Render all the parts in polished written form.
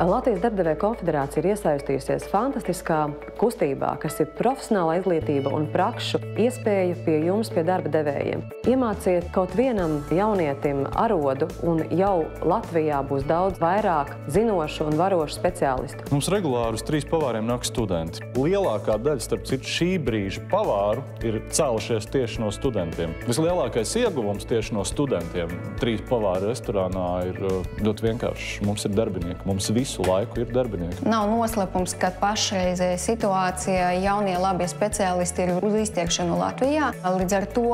Latvijas Darbdevēju konfederācija ir iesaistījusies fantastiskā kustībā, kas ir profesionāla izglītība un prakšu iespēja pie jums, pie darba devējiem. Iemāciet kaut vienam jaunietim arodu, un jau Latvijā būs daudz vairāk zinošu un varošu speciālistu. Mums regulāri uz 3 pavāriem nāk studenti. Lielākā daļa, starp citu, šī brīža pavāru ir cēlušies tieši no studentiem. Vislielākais ieguvums tieši no studentiem 3 pavāru restorānā ir ļoti vienkārši. Mums ir darbinieki, mums visu laiku ir darbinieki. Nav noslēpums, ka pašreizējā situācijā jaunie labie speciālisti ir uz iztiekšanu Latvijā. Līdz ar to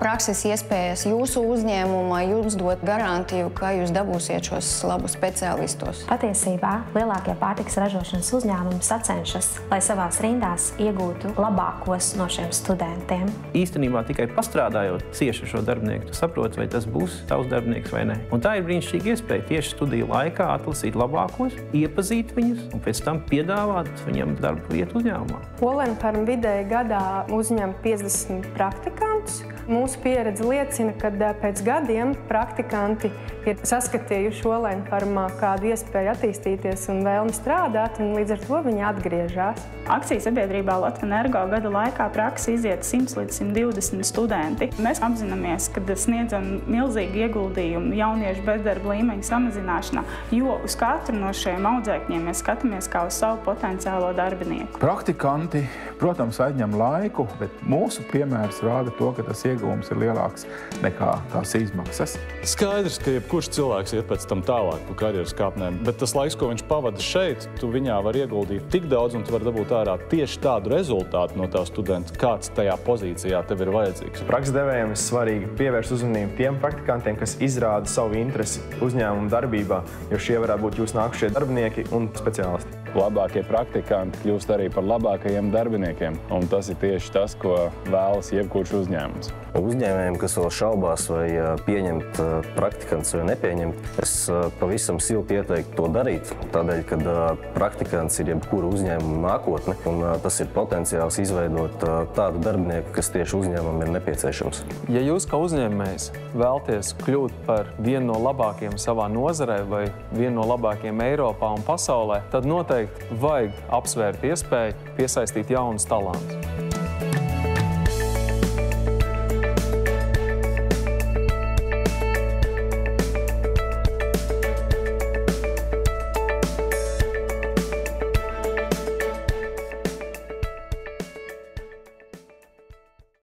prakses iespējas jūsu uzņēmumā jums dot garantiju, ka jūs dabūsiet šos labus speciālistus. Patiesībā lielākie pārtikas ražošanas uzņēmumi sacenšas, lai savās rindās iegūtu labākos no šiem studentiem. Īstenībā tikai pastrādājot cieši ar šo darbinieku, tu saproti, vai tas būs tavs darbinieks vai ne. Un tā ir brīnišķīga iespēja tieši studiju laikā atlasīt labākos, iepazīt viņus un pēc tam piedāvāt viņam darba vietu uzņēmumā. Olenfarma vidēji gadā uzņem 50 praktikantus. Mūsu pieredze liecina, ka pēc gadiem praktikanti ir saskatījuši Olenfarmā kādu iespēju attīstīties un vēlmi strādāt, un līdz ar to viņi atgriežas. Akciju sabiedrībā Latvenergo gada laikā praksi iziet 100 līdz 120 studenti. Mēs apzināmies, ka sniedzam milzīgu ieguldījumu jauniešu bezdarba līmeņa samazināšanā, jo uz katru no šiem audzēkņiem mēs skatāmies kā uz savu potenciālo darbinieku. Praktikanti, protams, aizņem laiku, bet mūsu piemērs rāda to, ka tas ieguvums ir lielāks nekā tās izmaksas. Skaidrs, ka jebkurš cilvēks iet pēc tam tālāk pa karjeras kāpnēm, bet tas laiks, ko viņš pavada šeit, tu viņā var ieguldīt tik daudz, un tu var dabūt ārā tieši tādu rezultātu no tā studenta, kāds tajā pozīcijā tev ir vajadzīgs. Praksas devējiem ir svarīgi pievērst uzmanību tiem praktikantiem, kas izrāda savu interesi uzņēmuma darbībā, jo šie varētu būt jūsu nākušie darbinieki un speciālisti. Labākie praktikanti kļūst arī par labākajiem darbiniekiem, un tas ir tieši tas, ko vēlas jebkurš uzņēmums. Uzņēmējiem, kas vēl šaubās, vai pieņemt praktikants vai nepieņemt, es pavisam silti ieteiktu to darīt, tādēļ, ka praktikants ir jebkura uzņēmuma nākotne, un tas ir potenciāls izveidot tādu darbinieku, kas tieši uzņēmumam ir nepieciešams. Ja jūs kā uzņēmējs vēlties kļūt par vienu no labākajiem savā nozarē vai vienu no labākajiem Eiropā un pasaulē, tad noteikti vajag apsvērt iespēju piesaistīt jaunus talantus.